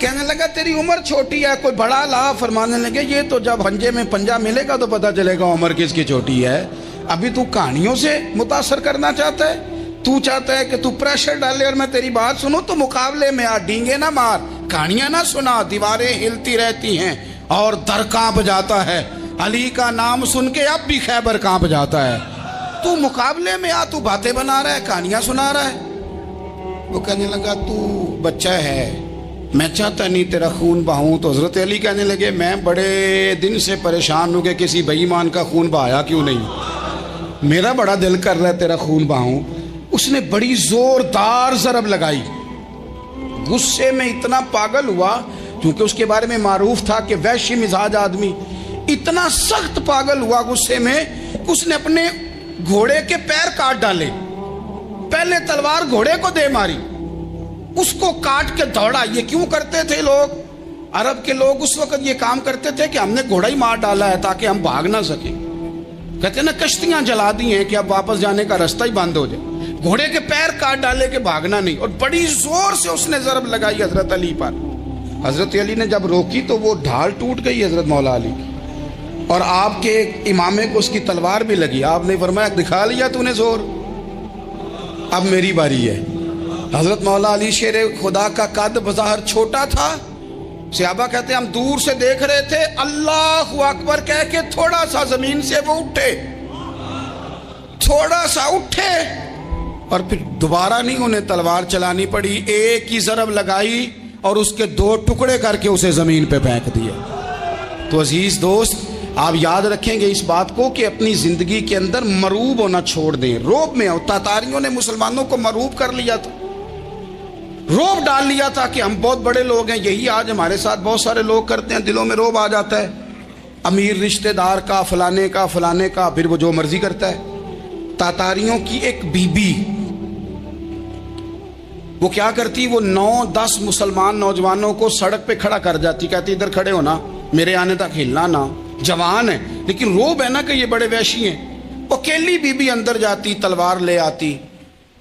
کہنے لگا تیری عمر چھوٹی ہے، کوئی بڑا لا۔ فرمانے لگے یہ تو جب ہنجے میں پنجہ ملے گا تو پتہ چلے گا عمر کس کی چھوٹی ہے، ابھی تو کہانیوں سے متاثر کرنا چاہتا ہے، تو چاہتا ہے کہ تو پریشر ڈالے اور میں تیری بات سنوں، تو مقابلے میں آ، ڈینگے نہ مار، کہانیاں نہ سنا، دیواریں ہلتی رہتی ہیں اور در کانپ جاتا ہے، علی کا نام سن کے اب بھی خیبر کانپ جاتا ہے، تو مقابلے میں آ، تو باتیں بنا رہا ہے، کہانیاں سنا رہا ہے۔ وہ کہنے لگا تو بچہ ہے، میں چاہتا نہیں تیرا خون بہاؤں۔ تو حضرت علی کہنے لگے میں بڑے دن سے پریشان ہوں کہ کسی بے ایمان کا خون بہایا کیوں نہیں، میرا بڑا دل کر رہا ہے تیرا خون بہاؤں۔ اس نے بڑی زوردار ضرب لگائی، غصے میں اتنا پاگل ہوا، کیونکہ اس کے بارے میں معروف تھا کہ وحشی مزاج آدمی، اتنا سخت پاگل ہوا غصے میں کہ اس نے اپنے گھوڑے کے پیر کاٹ ڈالے، پہلے تلوار گھوڑے کو دے ماری، اس کو کاٹ کے دوڑا۔ یہ کیوں کرتے تھے لوگ، عرب کے لوگ اس وقت یہ کام کرتے تھے کہ ہم نے گھوڑا ہی مار ڈالا ہے تاکہ ہم بھاگ نہ سکیں، کہتے ہیں نا کشتیاں جلا دی ہیں کہ اب واپس جانے کا راستہ ہی بند ہو جائے، گھوڑے کے پیر کاٹ ڈالے کہ بھاگنا نہیں، اور بڑی زور سے اس نے ضرب لگائی حضرت علی پر۔ حضرت علی نے جب روکی تو وہ ڈھال ٹوٹ گئی حضرت مولا علی کی، اور آپ کے امامے کو اس کی تلوار بھی لگی۔ آپ نے فرمایا دکھا لیا تو نے زور، اب میری باری ہے۔ حضرت مولا علی شیر خدا کا قد بظاہر چھوٹا تھا، صحابہ کہتے ہیں ہم دور سے دیکھ رہے تھے، اللہ اکبر کہہ کے تھوڑا سا زمین سے وہ اٹھے، تھوڑا سا اٹھے، اور پھر دوبارہ نہیں انہیں تلوار چلانی پڑی، ایک ہی ضرب لگائی اور اس کے دو ٹکڑے کر کے اسے زمین پہ پھینک دیا۔ تو عزیز دوست، آپ یاد رکھیں گے اس بات کو کہ اپنی زندگی کے اندر مروب ہونا چھوڑ دیں۔ روب میں تاتاریوں نے مسلمانوں کو مروب کر لیا تھا، روب ڈال لیا تھا کہ ہم بہت بڑے لوگ ہیں، یہی آج ہمارے ساتھ بہت سارے لوگ کرتے ہیں، دلوں میں روب آ جاتا ہے، امیر رشتہ دار کا، فلانے کا، پھر وہ جو مرضی کرتا ہے۔ تاتاریوں کی ایک بی بی، وہ کیا کرتی، وہ 9-10 مسلمان نوجوانوں کو سڑک پہ کھڑا کر جاتی، کہتی ادھر کھڑے ہونا، میرے آنے تک ہلنا نہ، جوان ہے لیکن روب ہے نا کہ یہ بڑے وحشی ہیں۔ وہ اکیلی بی بی اندر جاتی، تلوار لے آتی،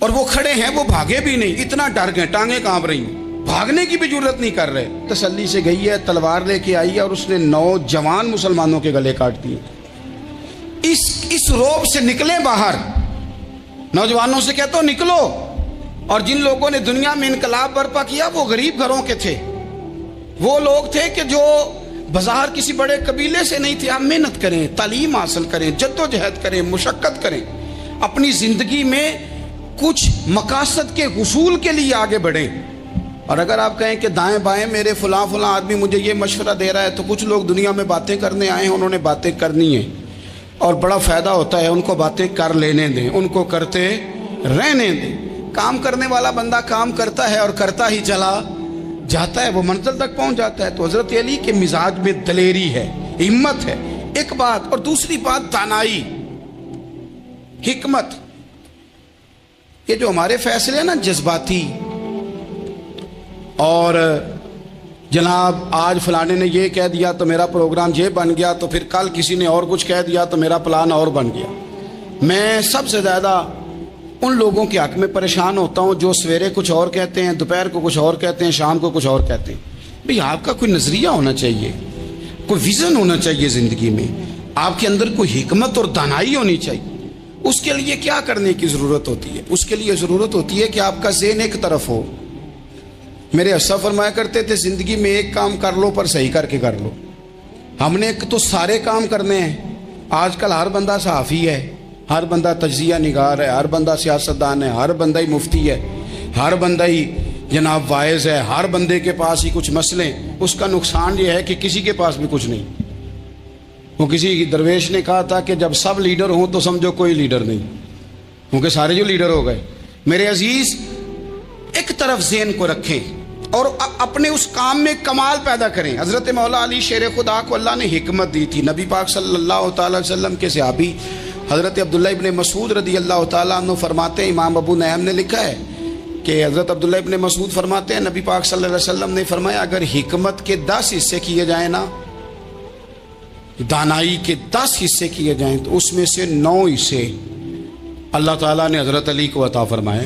اور وہ کھڑے ہیں، وہ بھاگے بھی نہیں، اتنا ڈر گئے، ٹانگیں کانپ رہی ہیں، بھاگنے کی بھی جرت نہیں کر رہے، تسلی سے گئی ہے، تلوار لے کے آئی ہے، اور اس نے 9 جوان مسلمانوں کے گلے کاٹ دیے۔ اس روب سے نکلے باہر، نوجوانوں سے کہتا ہوں نکلو۔ اور جن لوگوں نے دنیا میں انقلاب برپا کیا وہ غریب گھروں کے تھے، وہ لوگ تھے کہ جو بظاہر کسی بڑے قبیلے سے نہیں تھے۔ آپ محنت کریں، تعلیم حاصل کریں، جدوجہد کریں، مشقت کریں، اپنی زندگی میں کچھ مقاصد کے حصول کے لیے آگے بڑھیں۔ اور اگر آپ کہیں کہ دائیں بائیں میرے فلاں آدمی مجھے یہ مشورہ دے رہا ہے، تو کچھ لوگ دنیا میں باتیں کرنے آئے ہیں، انہوں نے باتیں کرنی ہیں اور بڑا فائدہ ہوتا ہے، ان کو باتیں کر لینے دیں، ان کو کرتے رہنے دیں۔ کام کرنے والا بندہ کام کرتا ہے اور کرتا ہی چلا جاتا ہے، وہ منزل تک پہنچ جاتا ہے۔ تو حضرت علی کے مزاج میں دلیری ہے، ہمت ہے، ایک بات، اور دوسری بات دانائی، حکمت۔ یہ جو ہمارے فیصلے ہیں نا جذباتی، اور جناب آج فلانے نے یہ کہہ دیا تو میرا پروگرام یہ بن گیا، تو پھر کل کسی نے اور کچھ کہہ دیا تو میرا پلان اور بن گیا۔ میں سب سے زیادہ ان لوگوں کے حق میں پریشان ہوتا ہوں جو سویرے کچھ اور کہتے ہیں، دوپہر کو کچھ اور کہتے ہیں، شام کو کچھ اور کہتے ہیں۔ بھئی آپ کا کوئی نظریہ ہونا چاہیے، کوئی ویژن ہونا چاہیے زندگی میں، آپ کے اندر کوئی حکمت اور دانائی ہونی چاہیے۔ اس کے لیے کیا کرنے کی ضرورت ہوتی ہے؟ اس کے لیے ضرورت ہوتی ہے کہ آپ کا ذہن ایک طرف ہو۔ میرے اسلاف فرمایا کرتے تھے زندگی میں ایک کام کر لو پر صحیح کر کے کر لو۔ ہم نے تو سارے کام کرنے ہیں۔ آج کل ہر بندہ صحافی ہے، ہر بندہ تجزیہ نگار ہے، ہر بندہ سیاستدان ہے، ہر بندہ ہی مفتی ہے، ہر بندہ ہی جناب واعظ ہے، ہر بندے کے پاس ہی کچھ مسئلے۔ اس کا نقصان یہ ہے کہ کسی کے پاس بھی کچھ نہیں۔ وہ کسی درویش نے کہا تھا کہ جب سب لیڈر ہوں تو سمجھو کوئی لیڈر نہیں، کیونکہ سارے جو لیڈر ہو گئے۔ میرے عزیز، ایک طرف ذہن کو رکھیں اور اپنے اس کام میں کمال پیدا کریں۔ حضرت مولا علی شیر خدا کو اللہ نے حکمت دی تھی۔ نبی پاک صلی اللہ تعالی وسلم کے صحابی حضرت عبداللہ ابن مسعود رضی اللہ تعالیٰ عنہ فرماتے ہیں، امام ابو نعیم نے لکھا ہے کہ حضرت عبداللہ ابن مسعود فرماتے ہیں نبی پاک صلی اللہ علیہ وسلم نے فرمایا اگر حکمت کے 10 حصے کیے جائیں نا، دانائی کے 10 حصے کیے جائیں، تو اس میں سے 9 حصے اللہ تعالیٰ نے حضرت علی کو عطا فرمائے۔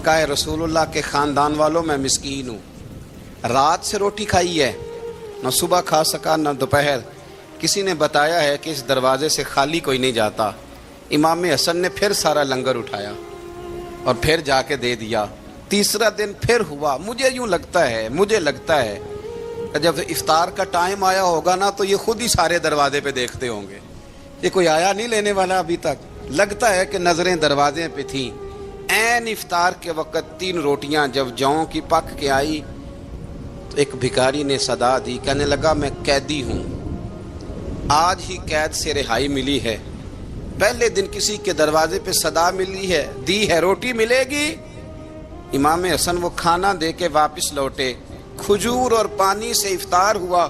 کہا رسول اللہ کے خاندان والوں میں مسکین ہوں، رات سے روٹی کھائی ہے، نہ صبح کھا سکا نہ دوپہر، کسی نے بتایا ہے کہ اس دروازے سے خالی کوئی نہیں جاتا۔ امام حسن نے پھر سارا لنگر اٹھایا اور پھر جا کے دے دیا۔ تیسرا دن پھر ہوا۔ مجھے لگتا ہے کہ جب افطار کا ٹائم آیا ہوگا نا تو یہ خود ہی سارے دروازے پہ دیکھتے ہوں گے، یہ کوئی آیا نہیں لینے والا ابھی تک۔ لگتا ہے کہ نظریں دروازے پہ تھیں۔ عین افطار کے وقت 3 روٹیاں جب جاؤں کی پک کے آئی تو ایک بھکاری نے صدا دی، کہنے لگا میں قیدی ہوں، آج ہی قید سے رہائی ملی ہے، پہلے دن کسی کے دروازے پہ صدا ملی ہے، دی ہے روٹی ملے گی۔ امام حسن وہ کھانا دے کے واپس لوٹے، کھجور اور پانی سے افطار ہوا،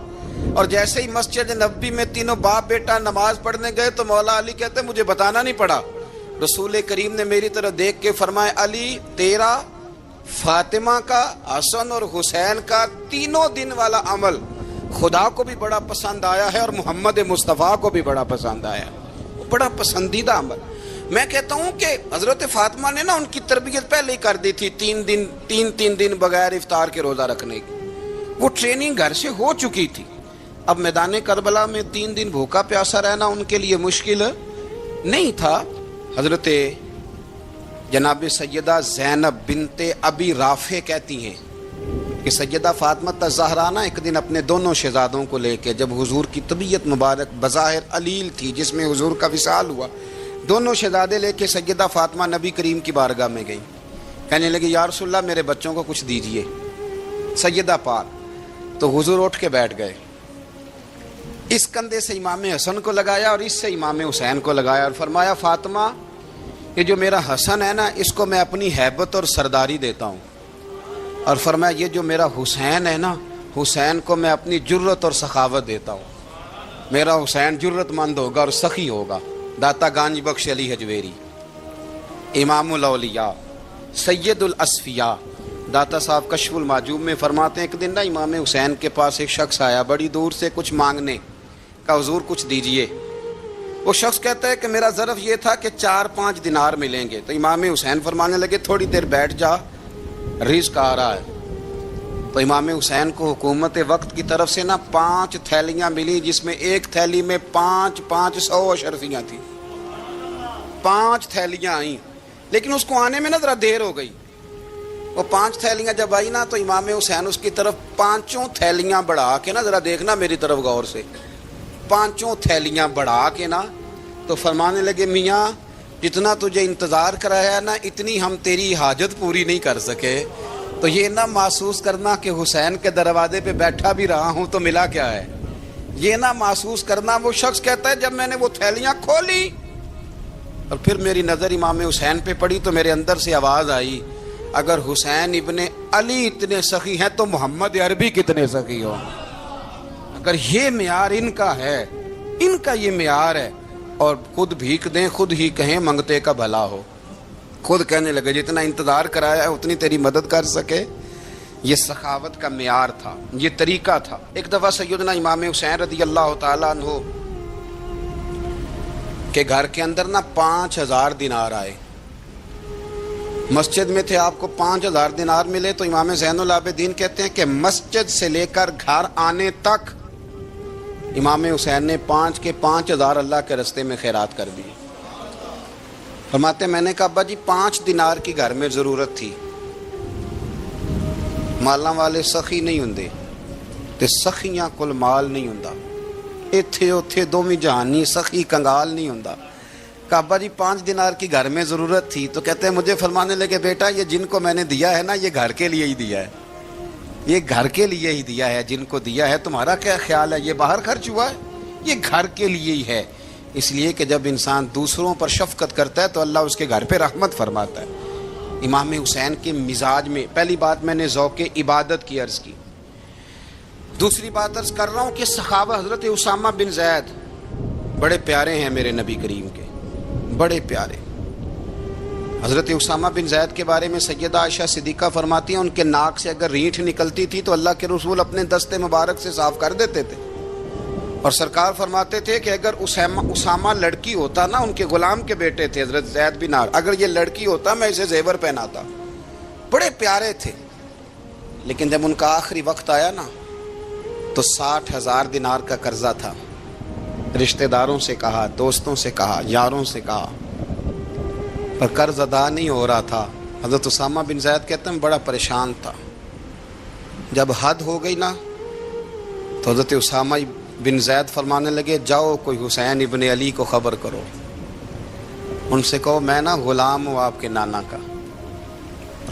اور جیسے ہی مسجد نبوی میں تینوں باپ بیٹا نماز پڑھنے گئے تو مولا علی کہتے مجھے بتانا نہیں پڑا، رسول کریم نے میری طرف دیکھ کے فرمایا علی تیرا، فاطمہ کا، حسن اور حسین کا 3 دن والا عمل خدا کو بھی بڑا پسند آیا ہے اور محمد مصطفیٰ کو بھی بڑا پسند آیا، بڑا پسندیدہ عمل۔ میں کہتا ہوں کہ حضرت فاطمہ نے نا ان کی تربیت پہلے ہی کر دی تھی، 3 دن بغیر افطار کے روزہ رکھنے کی، وہ ٹریننگ گھر سے ہو چکی تھی۔ اب میدان کربلا میں 3 دن بھوکا پیاسا رہنا ان کے لیے مشکل نہیں تھا۔ حضرت جناب سیدہ زینب بنت ابی رافع کہتی ہیں کہ سیدہ فاطمہ الزہرا نا ایک دن اپنے دونوں شہزادوں کو لے کے، جب حضور کی طبیعت مبارک بظاہر علیل تھی جس میں حضور کا وصال ہوا، دونوں شہزادے لے کے سیدہ فاطمہ نبی کریم کی بارگاہ میں گئیں، کہنے لگی یا رسول اللہ میرے بچوں کو کچھ دیجئے سیدہ پاک۔ تو حضور اٹھ کے بیٹھ گئے، اس کندھے سے امام حسن کو لگایا اور اس سے امام حسین کو لگایا اور فرمایا فاطمہ یہ جو میرا حسن ہے نا اس کو میں اپنی ہیبت اور سرداری دیتا ہوں، اور فرمایا یہ جو میرا حسین ہے نا حسین کو میں اپنی جرت اور سخاوت دیتا ہوں، میرا حسین جرت مند ہوگا اور سخی ہوگا۔ داتا گانج بخش علی حجویری، امام الاولیاء، سید الاصفیاء، داتا صاحب کشف المعجوب میں فرماتے ہیں ایک دن نا امام حسین کے پاس ایک شخص آیا بڑی دور سے کچھ مانگنے کا، حضور کچھ دیجئے۔ وہ شخص کہتا ہے کہ میرا ظرف یہ تھا کہ 4-5 دینار ملیں گے، تو امام حسین فرمانے لگے تھوڑی دیر بیٹھ جا، رزق آ رہا ہے۔ تو امام حسین کو حکومت وقت کی طرف سے نا 5 تھیلیاں ملی، جس میں ایک تھیلی میں 500 اشرفیاں تھیں، 5 تھیلیاں آئیں، لیکن اس کو آنے میں نا ذرا دیر ہو گئی۔ وہ 5 تھیلیاں جب آئی نا تو امام حسین اس کی طرف 5 تھیلیاں بڑھا کے نا، ذرا دیکھنا میری طرف غور سے، 5 تھیلیاں بڑھا کے نا تو فرمانے لگے میاں جتنا تجھے انتظار کرایا نا اتنی ہم تیری حاجت پوری نہیں کر سکے، تو یہ نہ محسوس کرنا کہ حسین کے دروازے پہ بیٹھا بھی رہا ہوں تو ملا کیا ہے، یہ نہ محسوس کرنا۔ وہ شخص کہتا ہے جب میں نے وہ تھیلیاں کھولی اور پھر میری نظر امام حسین پہ پڑی تو میرے اندر سے آواز آئی اگر حسین ابن علی اتنے سخی ہیں تو محمد عربی کتنے سخی ہو۔ اگر یہ معیار ان کا ہے، ان کا یہ معیار ہے، اور خود بھیک دیں خود ہی کہیں منگتے کا بھلا ہو، خود کہنے لگے جتنا انتظار کرایا ہے اتنی تیری مدد کر سکے، یہ سخاوت کا معیار تھا، یہ طریقہ تھا۔ ایک دفعہ سیدنا امام حسین رضی اللہ تعالیٰ عنہ کے گھر کے اندر نا 5000 دینار آئے، مسجد میں تھے، آپ کو 5000 دینار ملے تو امام زین العابدین کہتے ہیں کہ مسجد سے لے کر گھر آنے تک امام حسین نے 5000 اللہ کے رستے میں خیرات کر دی۔ فرماتے میں نے کہا ابا جی 5 دینار کی گھر میں ضرورت تھی، مالاں والے سخی نہیں ہوندے تے سخیاں کل مال نہیں ہوندا، ایتھے اوتھے دوویں جہانی سخی کنگال نہیں ہوندا۔ کہا ابا جی 5 دینار کی گھر میں ضرورت تھی، تو کہتے ہیں مجھے فرمانے لگے بیٹا یہ جن کو میں نے دیا ہے نا یہ گھر کے لیے ہی دیا ہے، یہ گھر کے لیے ہی دیا ہے، جن کو دیا ہے تمہارا کیا خیال ہے یہ باہر خرچ ہوا ہے، یہ گھر کے لیے ہی ہے۔ اس لیے کہ جب انسان دوسروں پر شفقت کرتا ہے تو اللہ اس کے گھر پہ رحمت فرماتا ہے۔ امام حسین کے مزاج میں پہلی بات میں نے ذوق عبادت کی عرض کی، دوسری بات عرض کر رہا ہوں کہ صحابہ حضرت اسامہ بن زید بڑے پیارے ہیں میرے نبی کریم کے، بڑے پیارے۔ حضرت اسامہ بن زید کے بارے میں سیدہ عائشہ صدیقہ فرماتی ہیں ان کے ناک سے اگر رینٹھ نکلتی تھی تو اللہ کے رسول اپنے دستے مبارک سے صاف کر دیتے تھے، اور سرکار فرماتے تھے کہ اگر اسامہ لڑکی ہوتا نا، ان کے غلام کے بیٹے تھے حضرت زید بن عامر، اگر یہ لڑکی ہوتا میں اسے زیور پہناتا، بڑے پیارے تھے، لیکن جب ان کا آخری وقت آیا نا تو 60,000 دینار کا قرضہ تھا۔ رشتہ داروں سے کہا، دوستوں سے کہا، یاروں سے کہا، پر قرض ادا نہیں ہو رہا تھا۔ حضرت اسامہ بن زید کہتے ہیں بڑا پریشان تھا۔ جب حد ہو گئی نا تو حضرت اسامہ بن زید فرمانے لگے جاؤ کوئی حسین ابن علی کو خبر کرو، ان سے کہو میں نا غلام ہوں آپ کے نانا کا،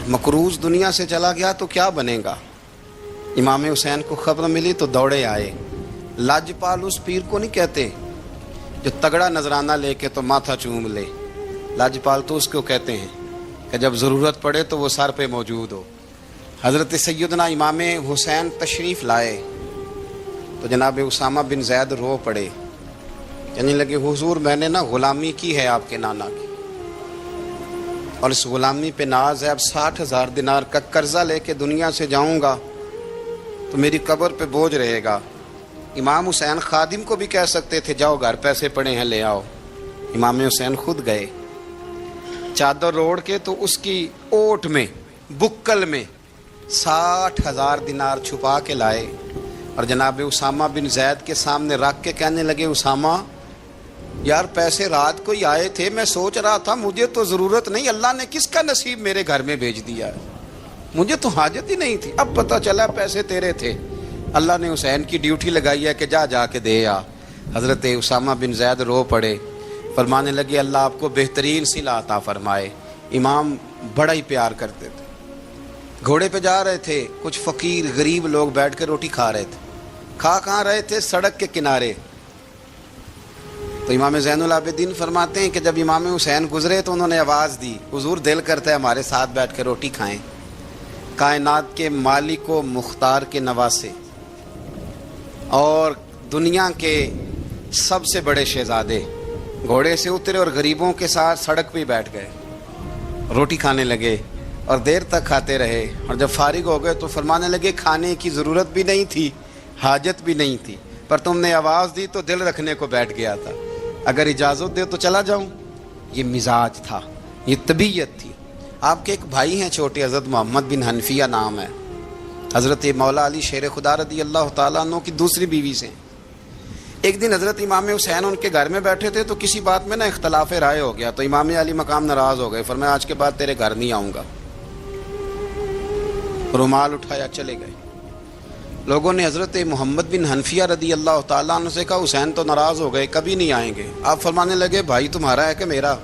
مقروض دنیا سے چلا گیا تو کیا بنے گا۔ امام حسین کو خبر ملی تو دوڑے آئے۔ لاجپال اس پیر کو نہیں کہتے جو تگڑا نذرانہ لے کے تو ماتھا چوم لے، لاجپال تو اس کو کہتے ہیں کہ جب ضرورت پڑے تو وہ سر پہ موجود ہو۔ حضرت سیدنا امام حسین تشریف لائے تو جناب اسامہ بن زید رو پڑے، کہنے لگے حضور میں نے نا غلامی کی ہے آپ کے نانا کی، اور اس غلامی پہ ناز ہے، اب 60,000 دینار کا قرضہ لے کے دنیا سے جاؤں گا تو میری قبر پہ بوجھ رہے گا۔ امام حسین خادم کو بھی کہہ سکتے تھے جاؤ گھر پیسے پڑے ہیں لے آؤ، امام حسین خود گئے، چادر اوڑھ کے تو اس کی اوٹ میں بکل میں 60,000 دینار چھپا کے لائے اور جناب اسامہ بن زید کے سامنے رکھ کے کہنے لگے اسامہ یار پیسے رات کو ہی آئے تھے، میں سوچ رہا تھا مجھے تو ضرورت نہیں، اللہ نے کس کا نصیب میرے گھر میں بھیج دیا ہے، مجھے تو حاجت ہی نہیں تھی، اب پتہ چلا پیسے تیرے تھے، اللہ نے حسین کی ڈیوٹی لگائی ہے کہ جا کے دے آ۔ حضرت اسامہ بن زید رو پڑے، فرمانے لگے اللہ آپ کو بہترین صلہ عطا فرمائے۔ امام بڑا ہی پیار کرتے تھے، گھوڑے پہ جا رہے تھے، کچھ فقیر غریب لوگ بیٹھ کے روٹی کھا رہے تھے، کہاں رہے تھے؟ سڑک کے کنارے۔ تو امام زین العابدین فرماتے ہیں کہ جب امام حسین گزرے تو انہوں نے آواز دی حضور دل کرتا ہے ہمارے ساتھ بیٹھ کے روٹی کھائیں۔ کائنات کے مالک و مختار کے نواسے اور دنیا کے سب سے بڑے شہزادے گھوڑے سے اترے اور غریبوں کے ساتھ سڑک پہ بیٹھ گئے، روٹی کھانے لگے اور دیر تک کھاتے رہے، اور جب فارغ ہو گئے تو فرمانے لگے کھانے کی ضرورت بھی نہیں تھی، حاجت بھی نہیں تھی، پر تم نے آواز دی تو دل رکھنے کو بیٹھ گیا تھا، اگر اجازت دے تو چلا جاؤں۔ یہ مزاج تھا، یہ طبیعت تھی۔ آپ کے ایک بھائی ہیں چھوٹے، حضرت محمد بن حنفیہ نام ہے، حضرت مولا علی شیر خدا رضی اللہ تعالیٰ عنہ کی دوسری بیوی سے۔ ایک دن حضرت امام حسین ان کے گھر میں بیٹھے تھے تو کسی بات میں نا اختلاف رائے ہو گیا، تو امام علی مقام ناراض ہو گئے، فرمایا آج کے بعد تیرے گھر نہیں آؤں گا، رومال اٹھایا چلے گئے۔ لوگوں نے حضرت محمد بن حنفیہ رضی اللہ تعالیٰ عنہ سے کہا حسین تو ناراض ہو گئے، کبھی نہیں آئیں گے۔ آپ فرمانے لگے بھائی تمہارا ہے کہ میرا؟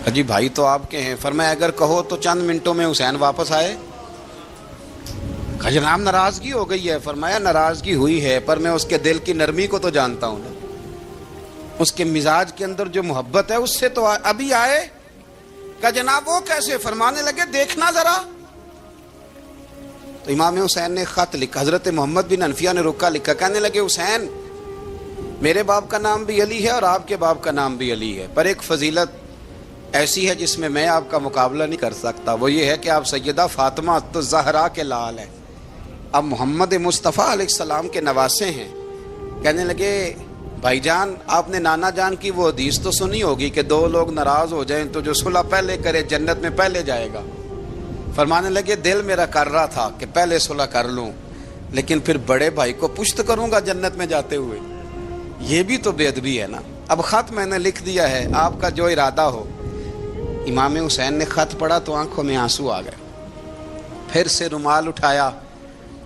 جی بھائی تو آپ کے ہیں۔ فرمایا اگر کہو تو چند منٹوں میں حسین واپس آئے۔ جناب ناراضگی ہو گئی ہے۔ فرمایا ناراضگی ہوئی ہے پر میں اس کے دل کی نرمی کو تو جانتا ہوں نا، اس کے مزاج کے اندر جو محبت ہے اس سے تو ابھی آئے۔ کہ جناب وہ کیسے؟ فرمانے لگے دیکھنا ذرا۔ تو امام حسین نے خط لکھا، حضرت محمد بن حنفیہ نے رکا لکھا، کہنے لگے حسین میرے باپ کا نام بھی علی ہے اور آپ کے باپ کا نام بھی علی ہے، پر ایک فضیلت ایسی ہے جس میں میں آپ کا مقابلہ نہیں کر سکتا، وہ یہ ہے کہ آپ سیدہ فاطمہ تو زہرا کے لال ہیں، اب محمد مصطفیٰ علیہ السلام کے نواسے ہیں۔ کہنے لگے بھائی جان آپ نے نانا جان کی وہ حدیث تو سنی ہوگی کہ دو لوگ ناراض ہو جائیں تو جو صلح پہلے کرے جنت میں پہلے جائے گا۔ فرمانے لگے دل میرا کر رہا تھا کہ پہلے صلح کر لوں، لیکن پھر بڑے بھائی کو پشت کروں گا جنت میں جاتے ہوئے، یہ بھی تو بے ادبی ہے نا۔ اب خط میں نے لکھ دیا ہے، آپ کا جو ارادہ ہو۔ امام حسین نے خط پڑھا تو آنکھوں میں آنسو آ گئے، پھر سے رومال اٹھایا۔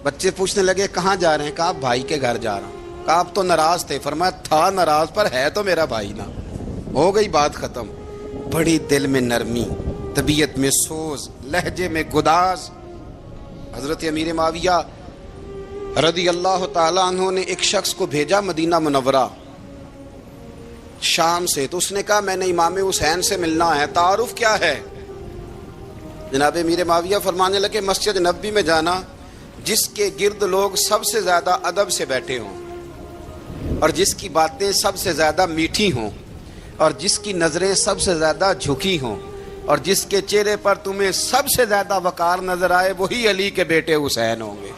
بچے پوچھنے لگے کہاں جا رہے ہیں؟ کہا بھائی کے گھر جا رہا ہوں۔ کہا آپ تو ناراض تھے؟ فرمایا تھا ناراض پر ہے تو میرا بھائی نا، ہو گئی بات ختم۔ بڑی دل میں نرمی، طبیعت میں سوز، لہجے میں گداز۔ حضرت امیر معاویہ رضی اللہ تعالیٰ عنہ نے ایک شخص کو بھیجا مدینہ منورہ شام سے، تو اس نے کہا میں نے امام حسین سے ملنا ہے، تعارف کیا ہے؟ جناب امیر معاویہ فرمانے لگے مسجد نبوی میں جانا جس کے گرد لوگ سب سے زیادہ ادب سے بیٹھے ہوں اور جس کی باتیں سب سے زیادہ میٹھی ہوں اور جس کی نظریں سب سے زیادہ جھکی ہوں اور جس کے چہرے پر تمہیں سب سے زیادہ وقار نظر آئے وہی علی کے بیٹے حسین ہوں گے۔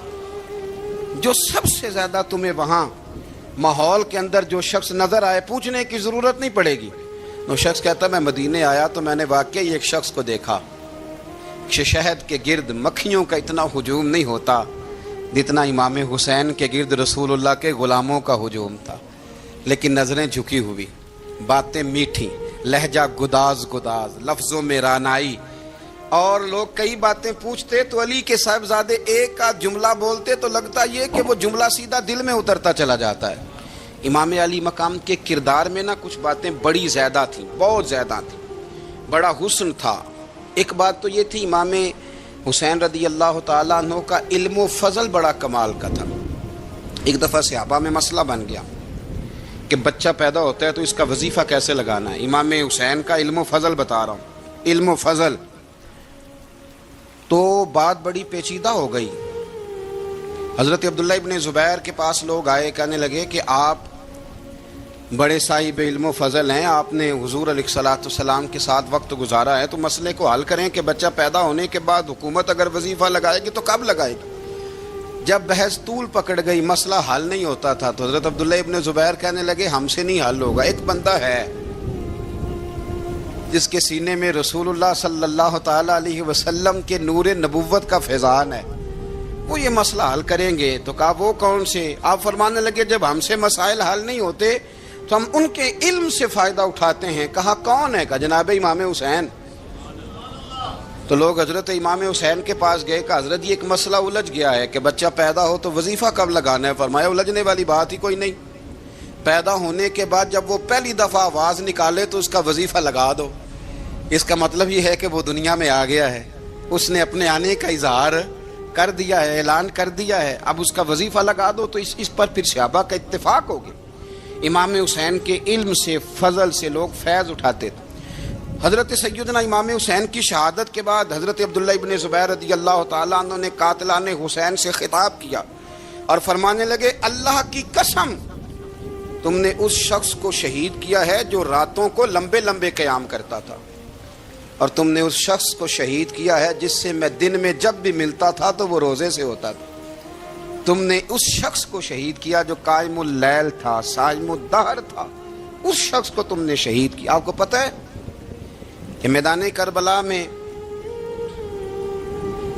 جو سب سے زیادہ تمہیں وہاں ماحول کے اندر جو شخص نظر آئے پوچھنے کی ضرورت نہیں پڑے گی، وہ شخص کہتا میں مدینے آیا تو میں نے واقعی ایک شخص کو دیکھا شہد کے گرد مکھیوں کا اتنا ہجوم نہیں ہوتا جتنا امام حسین کے گرد رسول اللہ کے غلاموں کا ہجوم تھا. لیکن نظریں جھکی ہوئی، باتیں میٹھی، لہجہ گداز گداز، لفظوں میں رانائی. اور لوگ کئی باتیں پوچھتے تو علی کے صاحبزادے ایک کا جملہ بولتے تو لگتا یہ کہ وہ جملہ سیدھا دل میں اترتا چلا جاتا ہے. امام علی مقام کے کردار میں کچھ باتیں بڑی زیادہ تھیں، بہت زیادہ تھیں. بڑا حسن تھا. ایک بات تو یہ تھی، امام حسین رضی اللہ تعالیٰ عنہ کا علم و فضل بڑا کمال کا تھا. ایک دفعہ صحابہ میں مسئلہ بن گیا کہ بچہ پیدا ہوتا ہے تو اس کا وظیفہ کیسے لگانا ہے. امام حسین کا علم و فضل بتا رہا ہوں، علم و فضل. تو بات بڑی پیچیدہ ہو گئی. حضرت عبداللہ ابن زبیر کے پاس لوگ آئے، کہنے لگے کہ آپ بڑے صاحب علم و فضل ہیں، آپ نے حضور علیہ الصلوۃ والسلام کے ساتھ وقت گزارا ہے، تو مسئلے کو حل کریں کہ بچہ پیدا ہونے کے بعد حکومت اگر وظیفہ لگائے گی تو کب لگائے گی. جب بحث طول پکڑ گئی، مسئلہ حل نہیں ہوتا تھا، تو حضرت عبداللہ ابن زبیر کہنے لگے ہم سے نہیں حل ہوگا. ایک بندہ ہے جس کے سینے میں رسول اللہ صلی اللہ تعالیٰ علیہ وسلم کے نور نبوت کا فیضان ہے، وہ یہ مسئلہ حل کریں گے. تو کہا وہ کون سے؟ آپ فرمانے لگے جب ہم سے مسائل حل نہیں ہوتے تو ہم ان کے علم سے فائدہ اٹھاتے ہیں. کہا کون ہے؟ کہا جناب امام حسین. تو لوگ حضرت امام حسین کے پاس گئے. کہا حضرت یہ ایک مسئلہ الجھ گیا ہے کہ بچہ پیدا ہو تو وظیفہ کب لگانا ہے. فرمایا الجھنے والی بات ہی کوئی نہیں. پیدا ہونے کے بعد جب وہ پہلی دفعہ آواز نکالے تو اس کا وظیفہ لگا دو. اس کا مطلب یہ ہے کہ وہ دنیا میں آ گیا ہے، اس نے اپنے آنے کا اظہار کر دیا ہے، اعلان کر دیا ہے، اب اس کا وظیفہ لگا دو. تو اس پر پھر صحابہ کا اتفاق ہو گیا. امام حسین کے علم سے، فضل سے لوگ فیض اٹھاتے تھے. حضرت سیدنا امام حسین کی شہادت کے بعد حضرت عبداللہ ابن زبیر رضی اللہ تعالیٰ عنہ نے قاتلان حسین سے خطاب کیا اور فرمانے لگے اللہ کی قسم تم نے اس شخص کو شہید کیا ہے جو راتوں کو لمبے لمبے قیام کرتا تھا، اور تم نے اس شخص کو شہید کیا ہے جس سے میں دن میں جب بھی ملتا تھا تو وہ روزے سے ہوتا تھا. تم نے اس شخص کو شہید کیا جو قائم اللیل تھا، صائم الدہر تھا. اس شخص کو تم نے شہید کیا. آپ کو پتہ ہے کہ میدان کربلا میں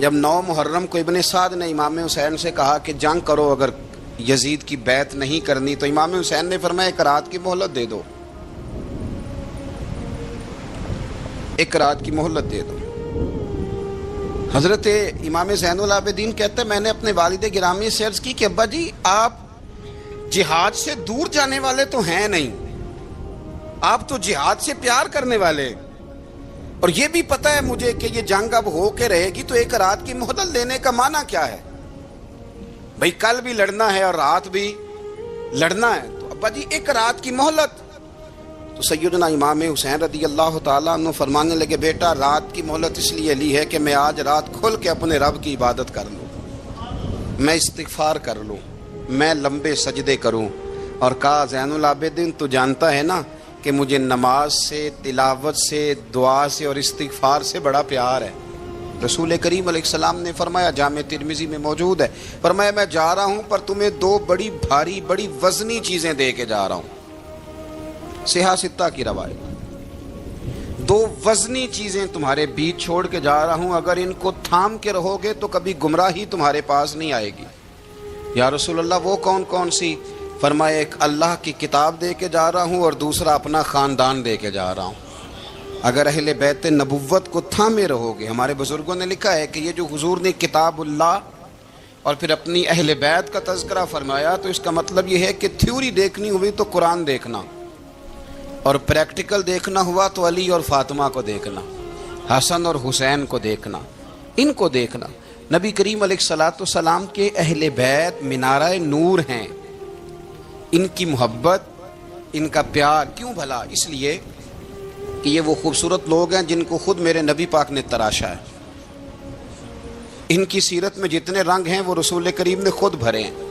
جب 9 محرم کو ابن سعد نے امام حسین سے کہا کہ جنگ کرو اگر یزید کی بیعت نہیں کرنی، تو امام حسین نے فرمایا ایک رات کی مہلت دے دو، ایک رات کی مہلت دے دو. حضرت امام زین العابدین کہتے ہیں میں نے اپنے والد گرامی سے عرض کی کہ ابا جی آپ جہاد سے دور جانے والے تو ہیں نہیں، آپ تو جہاد سے پیار کرنے والے، اور یہ بھی پتہ ہے مجھے کہ یہ جنگ اب ہو کے رہے گی، تو ایک رات کی مہلت لینے کا معنی کیا ہے؟ بھئی کل بھی لڑنا ہے اور رات بھی لڑنا ہے، تو ابا جی ایک رات کی مہلت. تو سیدنا امام حسین رضی اللہ تعالیٰ عنہ فرمانے لگے بیٹا رات کی مہلت اس لیے لی ہے کہ میں آج رات کھل کے اپنے رب کی عبادت کر لوں، میں استغفار کر لوں، میں لمبے سجدے کروں. اور کہا زین العابدین تو جانتا ہے نا کہ مجھے نماز سے، تلاوت سے، دعا سے اور استغفار سے بڑا پیار ہے. رسول کریم علیہ السلام نے فرمایا، جامع ترمذی میں موجود ہے، فرمایا میں جا رہا ہوں پر تمہیں 2 بڑی بھاری بڑی وزنی چیزیں دے کے جا رہا ہوں. صحیح 6 کی روایت، 2 وزنی چیزیں تمہارے بیچ چھوڑ کے جا رہا ہوں، اگر ان کو تھام کے رہو گے تو کبھی گمراہی تمہارے پاس نہیں آئے گی. یا رسول اللہ وہ کون کون سی؟ فرمایا ایک اللہ کی کتاب دے کے جا رہا ہوں اور دوسرا اپنا خاندان دے کے جا رہا ہوں. اگر اہل بیت نبوت کو تھامے رہو گے، ہمارے بزرگوں نے لکھا ہے کہ یہ جو حضور نے کتاب اللہ اور پھر اپنی اہل بیت کا تذکرہ فرمایا تو اس کا مطلب یہ ہے کہ تھیوری دیکھنی ہوئی تو قرآن دیکھنا، اور پریکٹیکل دیکھنا ہوا تو علی اور فاطمہ کو دیکھنا، حسن اور حسین کو دیکھنا، ان کو دیکھنا. نبی کریم علیہ الصلوۃ والسلام کے اہل بیت منارہ نور ہیں. ان کی محبت، ان کا پیار کیوں بھلا؟ اس لیے کہ یہ وہ خوبصورت لوگ ہیں جن کو خود میرے نبی پاک نے تراشا ہے. ان کی سیرت میں جتنے رنگ ہیں وہ رسول کریم نے خود بھرے ہیں.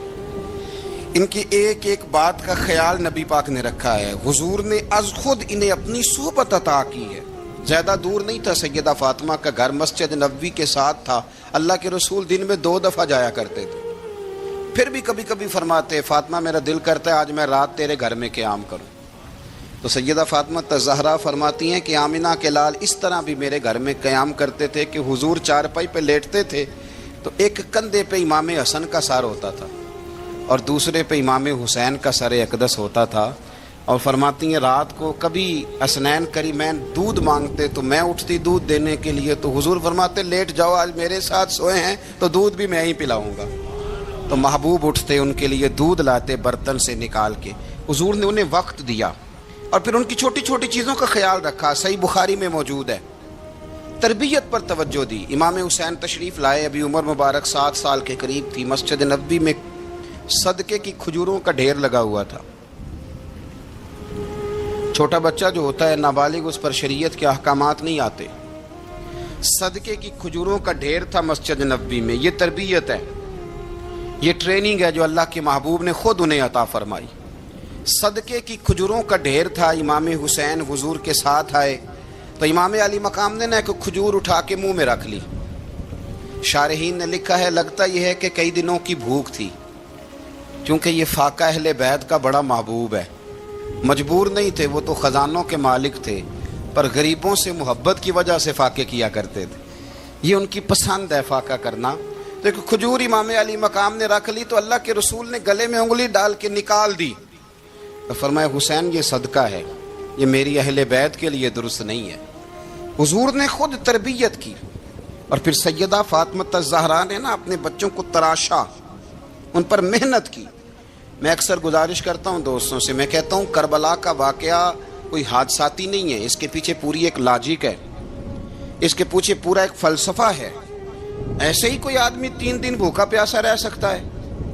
ان کی ایک ایک بات کا خیال نبی پاک نے رکھا ہے. حضور نے از خود انہیں اپنی صحبت عطا کی ہے. زیادہ دور نہیں تھا سیدہ فاطمہ کا گھر، مسجد نبوی کے ساتھ تھا. اللہ کے رسول دن میں 2 دفعہ جایا کرتے تھے. پھر بھی کبھی کبھی فرماتے فاطمہ میرا دل کرتا ہے آج میں رات تیرے گھر میں قیام کروں. تو تو سیدہ فاطمہ الزہرا فرماتی ہیں کہ آمنہ کے لال اس طرح بھی میرے گھر میں قیام کرتے تھے کہ حضور چارپائی پہ لیٹتے تھے تو ایک کندھے پہ امام حسن کا سر ہوتا تھا اور دوسرے پہ امام حسین کا سر اقدس ہوتا تھا، اور فرماتی ہیں رات کو کبھی حسنین کریمین دودھ مانگتے تو میں اٹھتی دودھ دینے کے لیے، تو حضور فرماتے لیٹ جاؤ، آج میرے ساتھ سوئے ہیں تو دودھ بھی میں ہی پلاؤں گا۔ تو محبوب اٹھتے ان کے لیے دودھ لاتے برتن سے نکال کے، حضور نے انہیں وقت دیا اور پھر ان کی چھوٹی چھوٹی چیزوں کا خیال رکھا۔ صحیح بخاری میں موجود ہے، تربیت پر توجہ دی۔ امام حسین تشریف لائے، ابھی عمر مبارک 7 سال کے قریب تھی، مسجد نبوی میں صدقے کی کھجوروں کا ڈھیر لگا ہوا تھا۔ چھوٹا بچہ جو ہوتا ہے نابالغ، اس پر شریعت کے احکامات نہیں آتے۔ صدقے کی کھجوروں کا ڈھیر تھا مسجد نبوی میں۔ یہ تربیت ہے، یہ ٹریننگ ہے جو اللہ کے محبوب نے خود انہیں عطا فرمائی۔ صدقے کی کھجوروں کا ڈھیر تھا، امام حسین حضور کے ساتھ آئے تو امام علی مقام نے ایک کھجور اٹھا کے منہ میں رکھ لی۔ شارحین نے لکھا ہے لگتا یہ ہے کہ کئی دنوں کی بھوک تھی، کیونکہ یہ فاقہ اہل بیت کا بڑا محبوب ہے۔ مجبور نہیں تھے، وہ تو خزانوں کے مالک تھے، پر غریبوں سے محبت کی وجہ سے فاقے کیا کرتے تھے۔ یہ ان کی پسند ہے فاقہ کرنا۔ تو ایک کھجور امام علی مقام نے رکھ لی تو اللہ کے رسول نے گلے میں انگلی ڈال کے نکال دی، تو فرمایا حسین یہ صدقہ ہے، یہ میری اہل بیت کے لیے درست نہیں ہے۔ حضور نے خود تربیت کی، اور پھر سیدہ فاطمہ الزہرا نے اپنے بچوں کو تراشا، ان پر محنت کی۔ میں اکثر گزارش کرتا ہوں دوستوں سے، میں کہتا ہوں کربلا کا واقعہ کوئی حادثاتی نہیں ہے، اس کے پیچھے پوری ایک لاجک ہے، اس کے پیچھے پورا ایک فلسفہ ہے۔ ایسے ہی کوئی آدمی 3 دن بھوکا پیاسا رہ سکتا ہے؟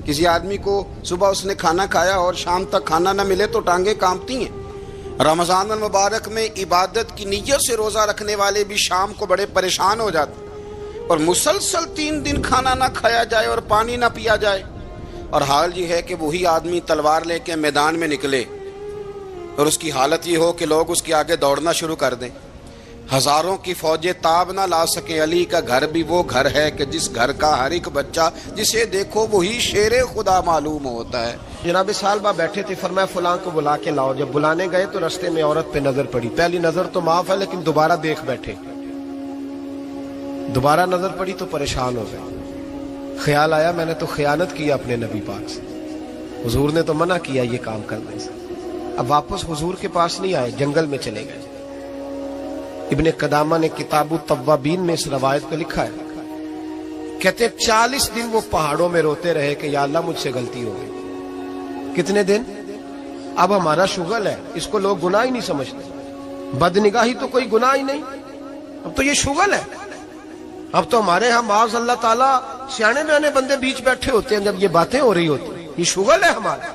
کسی آدمی کو صبح اس نے کھانا کھایا اور شام تک کھانا نہ ملے تو ٹانگیں کانپتی ہیں۔ رمضان المبارک میں عبادت کی نیت سے روزہ رکھنے والے بھی شام کو بڑے پریشان ہو جاتے، اور مسلسل 3 دن کھانا نہ کھایا جائے اور پانی نہ پیا جائے، اور حال یہ ہے کہ وہی آدمی تلوار لے کے میدان میں نکلے اور اس کی حالت یہ ہو کہ لوگ اس کے آگے دوڑنا شروع کر دیں، ہزاروں کی فوجیں تاب نہ لا سکے۔ علی کا گھر بھی وہ گھر ہے کہ جس گھر کا ہر ایک بچہ جسے دیکھو وہی شیر خدا معلوم ہوتا ہے۔ جناب صالبہ بیٹھے تھے، فرمایا فلاں کو بلا کے لاؤ۔ جب بلانے گئے تو رستے میں عورت پہ نظر پڑی، پہلی نظر تو معاف ہے لیکن دوبارہ دیکھ بیٹھے، دوبارہ نظر پڑی تو پریشان ہو گئے۔ خیال آیا میں نے تو خیانت کیا اپنے نبی پاک سے، حضور نے تو منع کیا یہ کام کرنے سے۔ اب واپس حضور کے پاس نہیں آئے، جنگل میں چلے گئے۔ ابن قدامہ نے کتاب التوابین میں اس روایت کو لکھا ہے، کہتے 40 دن وہ پہاڑوں میں روتے رہے کہ یا اللہ مجھ سے غلطی ہو گئی۔ کتنے دن؟ اب ہمارا شغل ہے، اس کو لوگ گناہ ہی نہیں سمجھتے، بدنگاہی تو کوئی گناہ ہی نہیں، اب تو یہ شغل ہے۔ اب تو ہمارے ہاں معاذ اللہ تعالیٰ سیانے بیانے بندے بیچ بیٹھے ہوتے ہیں جب یہ باتیں ہو رہی ہوتی ہیں، یہ شغل ہے ہمارا۔